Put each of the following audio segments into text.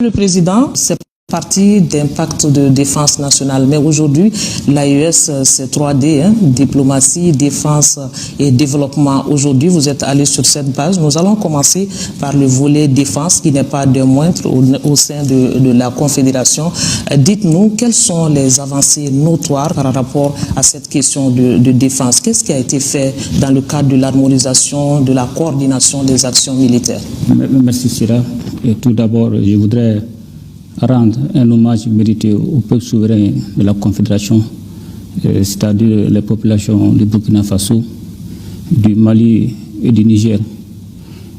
Le président, c'est partie d'impact de défense nationale. Mais aujourd'hui, l'AES, c'est 3D, diplomatie, défense et développement. Aujourd'hui, vous êtes allé sur cette base. Nous allons commencer par le volet défense, qui n'est pas de moindre au sein de la Confédération. Dites-nous, quelles sont les avancées notoires par rapport à cette question de défense? Qu'est-ce qui a été fait dans le cadre de l'harmonisation, de la coordination des actions militaires? Merci, Sira. Et tout d'abord, je voudrais rendre un hommage mérité au peuple souverain de la Confédération, c'est-à-dire les populations du Burkina Faso, du Mali et du Niger,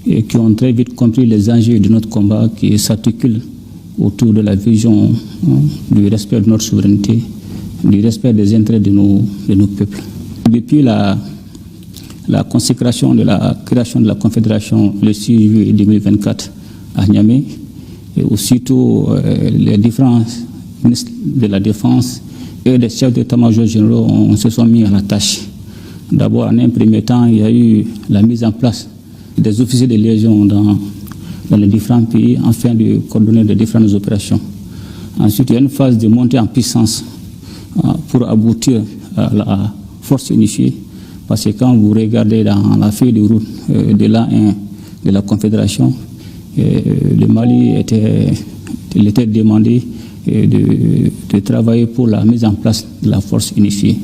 et qui ont très vite compris les enjeux de notre combat qui s'articulent autour de la vision du respect de notre souveraineté, du respect des intérêts de nos peuples. Depuis la consécration de la création de la Confédération le 6 juillet 2024 à Niamey, et aussitôt les différents ministres de la Défense et les chefs d'état-major généraux se sont mis à la tâche. D'abord, en un premier temps, il y a eu la mise en place des officiers de liaison dans les différents pays afin de coordonner les différentes opérations. Ensuite, il y a une phase de montée en puissance pour aboutir à la force unifiée. Parce que quand vous regardez dans la feuille de route de l'A1 de la Confédération, le Mali était demandé de travailler pour la mise en place de la force unifiée.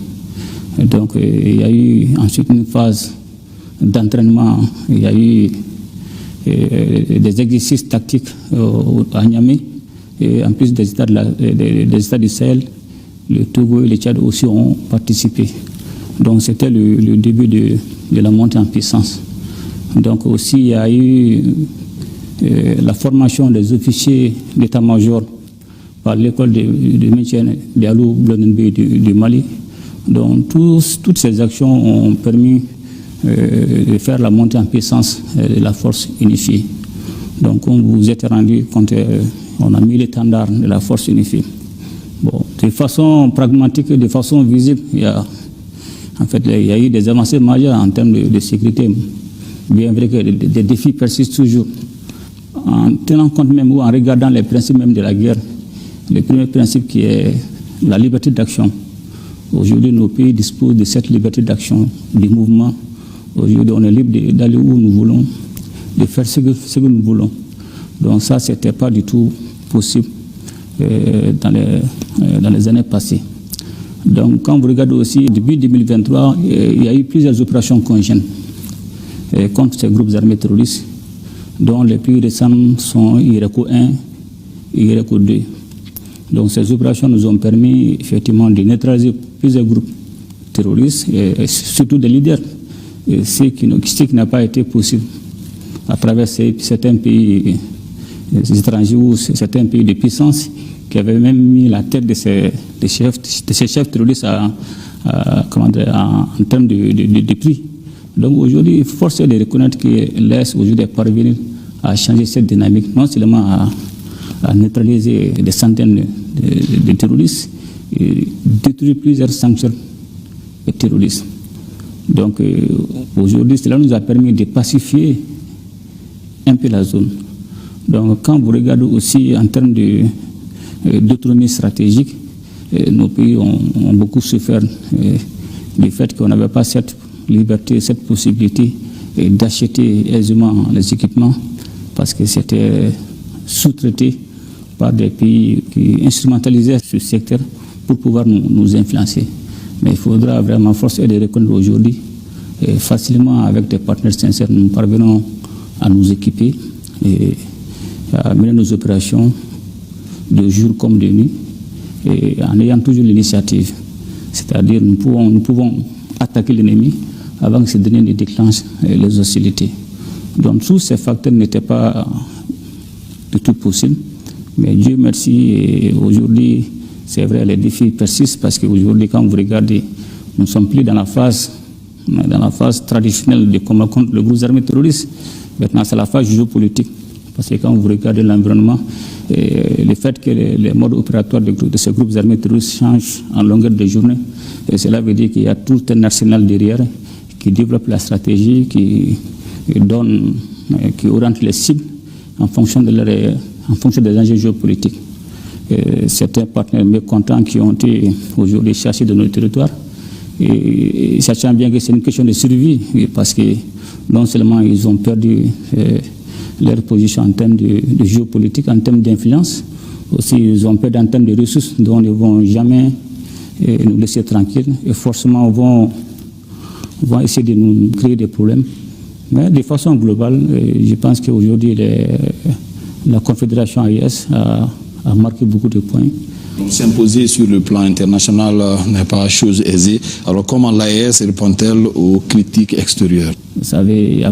Et donc il y a eu ensuite une phase d'entraînement, il y a eu des exercices tactiques à Niamey, et en plus des États du Sahel, le Togo et le Tchad aussi ont participé. Donc c'était le début de la montée en puissance. Donc aussi il y a eu la formation des officiers d'état-major par l'école de maintien d'Alou Blonenbe du Mali. Donc toutes ces actions ont permis de faire la montée en puissance de la force unifiée. Donc on vous êtes rendu compte, on a mis l'étendard de la force unifiée. Bon, de façon pragmatique, de façon visible, il y a eu des avancées majeures en termes de sécurité. Bien vrai que des défis persistent toujours. En tenant compte même ou en regardant les principes même de la guerre, le premier principe qui est la liberté d'action. Aujourd'hui, nos pays disposent de cette liberté d'action, du mouvement. Aujourd'hui, on est libre d'aller où nous voulons, de faire ce que nous voulons. Donc ça, ce n'était pas du tout possible dans les années passées. Donc quand vous regardez aussi, depuis 2023, il y a eu plusieurs opérations conjointes contre ces groupes armés terroristes, dont les plus récents sont IRECO 1 et IRECO 2. Donc ces opérations nous ont permis effectivement de neutraliser plusieurs groupes terroristes, et surtout des leaders, ce qui n'a pas été possible à travers certains pays étrangers ou certains pays de puissance qui avaient même mis la tête de ces chefs terroristes en termes de prix. Donc aujourd'hui, force est de reconnaître qu'il laisse aujourd'hui parvenir à changer cette dynamique, non seulement à neutraliser des centaines de terroristes et détruire plusieurs sanctuaires terroristes. Donc aujourd'hui, cela nous a permis de pacifier un peu la zone. Donc quand vous regardez aussi en termes d'autonomie stratégique, nos pays ont beaucoup souffert du fait qu'on n'avait pas cette liberté, cette possibilité d'acheter aisément les équipements parce que c'était sous-traité par des pays qui instrumentalisaient ce secteur pour pouvoir nous influencer. Mais il faudra vraiment force et de reconnaître aujourd'hui, facilement avec des partenaires sincères, nous parvenons à nous équiper et à mener nos opérations de jour comme de nuit et en ayant toujours l'initiative. C'est-à-dire nous pouvons attaquer l'ennemi avant que ce dernier ne déclenche les hostilités. Donc tous ces facteurs n'étaient pas du tout possibles. Mais Dieu merci, aujourd'hui, c'est vrai, les défis persistent parce qu'aujourd'hui, quand vous regardez, nous ne sommes plus dans la phase traditionnelle de combat contre le groupe armé terroriste. Maintenant, c'est la phase géopolitique. Parce que quand vous regardez l'environnement, le fait que les modes opératoires de ces groupes armés terroristes changent en longueur de journée, et cela veut dire qu'il y a tout un arsenal derrière qui développe la stratégie, qui oriente les cibles en fonction de leur en fonction des enjeux géopolitiques. Certains partenaires mécontents qui ont été aujourd'hui chassés de nos territoires, et sachant bien que c'est une question de survie, parce que non seulement ils ont perdu leur position en termes de géopolitique, en termes d'influence, aussi ils ont perdu en termes de ressources dont ils ne vont jamais nous laisser tranquilles et forcément vont essayer de nous créer des problèmes. Mais de façon globale, je pense qu'aujourd'hui, la Confédération AES a marqué beaucoup de points. S'imposer sur le plan international n'est pas chose aisée. Alors comment l'AES répond-elle aux critiques extérieures? Vous savez, il n'y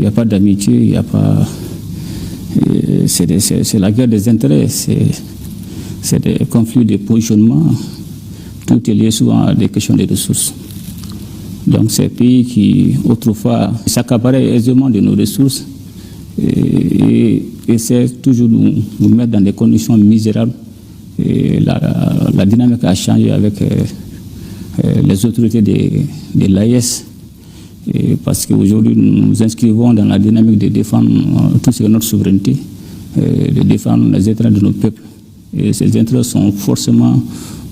a pas d'amitié, il n'y a pas... C'est la guerre des intérêts, c'est des conflits de positionnement. Tout est lié souvent à des questions de ressources. Donc ces pays qui autrefois s'accaparaient aisément de nos ressources et essaient toujours de nous mettre dans des conditions misérables. Et la dynamique a changé avec les autorités de l'AES, parce qu'aujourd'hui nous nous inscrivons dans la dynamique de défendre tout ce qui est notre souveraineté, de défendre les intérêts de nos peuples. Et ces intérêts sont forcément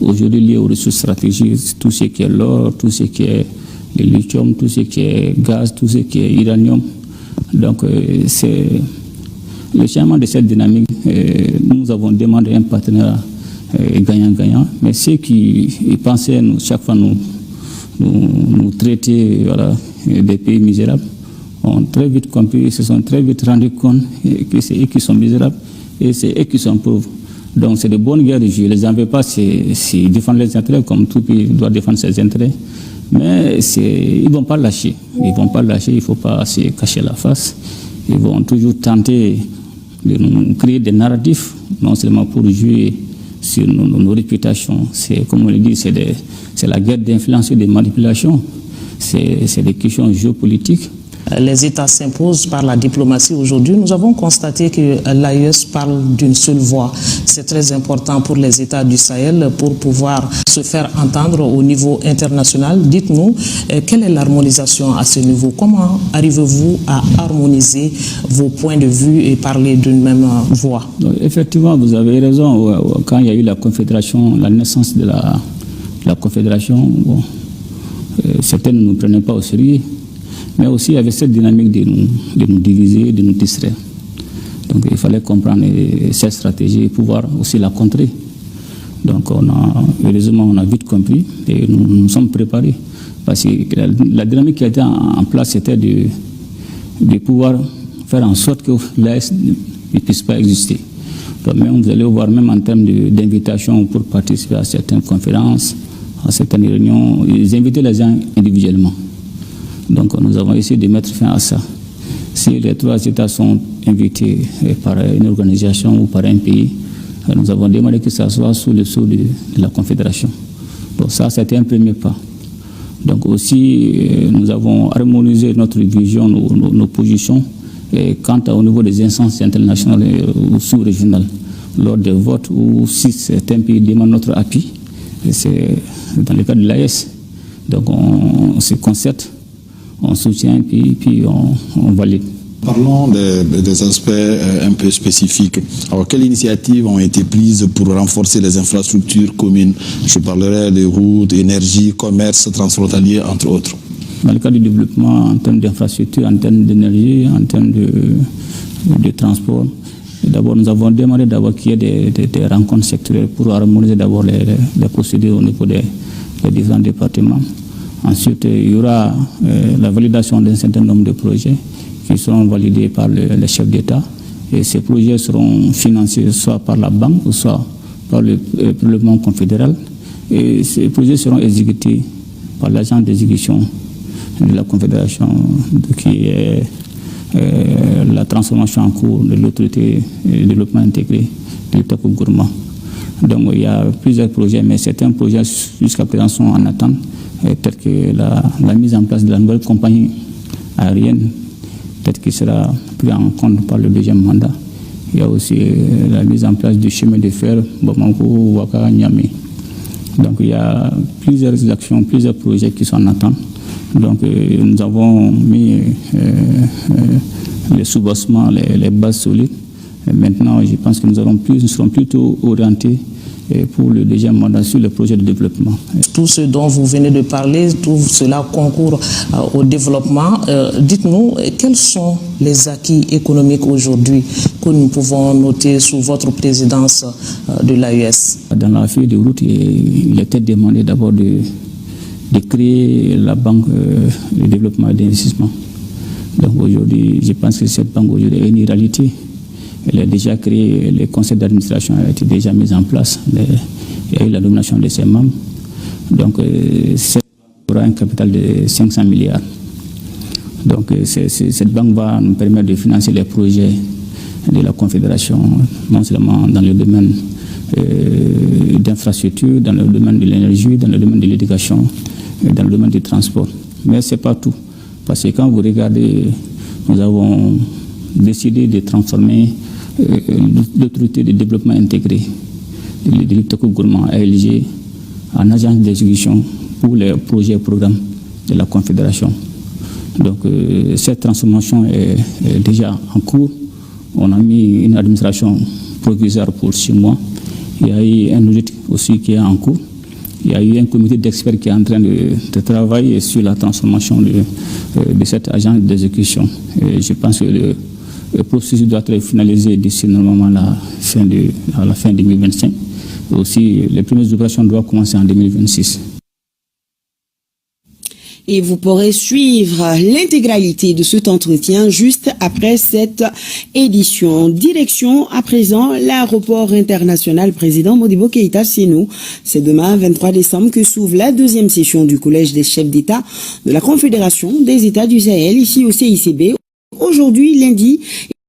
aujourd'hui liés aux ressources stratégiques, tout ce qui est l'or, tout ce qui est le lithium, tout ce qui est gaz, tout ce qui est uranium. Donc c'est le changement de cette dynamique. Nous avons demandé un partenariat gagnant-gagnant, mais ceux qui pensaient chaque fois nous traiter des pays misérables ont très vite compris, se sont très vite rendus compte que c'est eux qui sont misérables et c'est eux qui sont pauvres. Donc c'est de bonnes guerres de jeu. Je ne les en veux pas s'ils défendent les intérêts comme tout pays doit défendre ses intérêts. Mais ils ne vont pas lâcher. Ils ne vont pas lâcher, il ne faut pas se cacher la face. Ils vont toujours tenter de nous créer des narratifs, non seulement pour jouer sur nos réputations. C'est, comme on le dit, c'est la guerre d'influence et de manipulation. C'est des questions géopolitiques. Les États s'imposent par la diplomatie aujourd'hui. Nous avons constaté que l'AES parle d'une seule voix. C'est très important pour les États du Sahel pour pouvoir se faire entendre au niveau international. Dites-nous, quelle est l'harmonisation à ce niveau? Comment arrivez-vous à harmoniser vos points de vue et parler d'une même voix? Donc, effectivement, vous avez raison. Quand il y a eu la Confédération, la naissance de la Confédération, certains ne nous prenaient pas au sérieux. Mais aussi il y avait cette dynamique de nous diviser, de nous distraire. Donc il fallait comprendre cette stratégie et pouvoir aussi la contrer. Donc heureusement on a vite compris et nous nous sommes préparés. Parce que la dynamique qui a été en place, c'était de pouvoir faire en sorte que l'AES ne puisse pas exister. Donc même, vous allez voir, même en termes d'invitation pour participer à certaines conférences, à certaines réunions, ils invitaient les gens individuellement. Donc nous avons essayé de mettre fin à ça. Si les trois États sont invités par une organisation ou par un pays, nous avons demandé que ça soit sous le sceau de la Confédération. Donc ça, c'était un premier pas. Donc aussi, nous avons harmonisé notre vision, nos positions quant au niveau des instances internationales ou sous-régionales. Lors des votes ou si certains pays demandent notre appui, c'est dans le cas de l'AES. Donc on se concerte, on soutient, puis on valide. Parlons des aspects un peu spécifiques. Alors, quelles initiatives ont été prises pour renforcer les infrastructures communes? Je parlerai de routes, énergie, commerce transfrontalier, entre autres. Dans le cas du développement, en termes d'infrastructures, en termes d'énergie, en termes de transport, d'abord, nous avons demandé qu'il y ait des rencontres sectorielles pour harmoniser d'abord les procédures au niveau des différents départements. Ensuite, il y aura la validation d'un certain nombre de projets qui seront validés par les chefs d'État. Et ces projets seront financés soit par la banque ou soit par le prélèvement confédéral. Et ces projets seront exécutés par l'agent d'exécution de la Confédération, qui est la transformation en cours de l'autorité de développement intégré de l'État Gourmand. Donc il y a plusieurs projets, mais certains projets jusqu'à présent sont en attente, tels que la mise en place de la nouvelle compagnie aérienne, peut-être qui sera pris en compte par le deuxième mandat. Il y a aussi la mise en place du chemin de fer Bamako-Ouaka-Niamey. Donc il y a plusieurs actions, plusieurs projets qui sont en attente. Donc nous avons mis les soubassements, les bases solides Maintenant, je pense que nous serons plutôt orientés pour le deuxième mandat sur le projet de développement. Tout ce dont vous venez de parler, tout cela concourt au développement. Dites-nous, quels sont les acquis économiques aujourd'hui que nous pouvons noter sous votre présidence de l'AES? Dans la feuille de route, il était demandé d'abord de créer la banque de développement et d'investissement. Donc aujourd'hui, je pense que cette banque aujourd'hui est une réalité. Elle est déjà créée, les conseils d'administration ont été déjà mis en place, il y a eu la nomination de ses membres. Donc, cette banque aura un capital de 500 milliards. Donc, cette banque va nous permettre de financer les projets de la Confédération, non seulement dans le domaine d'infrastructure, dans le domaine de l'énergie, dans le domaine de l'éducation, dans le domaine du transport. Mais ce n'est pas tout. Parce que quand vous regardez, nous avons décidé de transformer l'autorité de développement intégré, le Toko Gourmand ALG, en agence d'exécution pour les projets et programmes de la Confédération. Donc cette transformation est déjà en cours. On a mis une administration provisoire pour 6 mois. Il y a eu un audit aussi qui est en cours. Il y a eu un comité d'experts qui est en train de travailler sur la transformation de cette agence d'exécution. Je pense que le processus doit être finalisé d'ici normalement à la fin 2025. Et aussi, les premières opérations doivent commencer en 2026. Et vous pourrez suivre l'intégralité de cet entretien juste après cette édition. Direction à présent l'aéroport international président Modibo Keïta Sénou. C'est demain 23 décembre que s'ouvre la 2e session du collège des chefs d'État de la Confédération des États du Sahel ici au CICB. Aujourd'hui, lundi,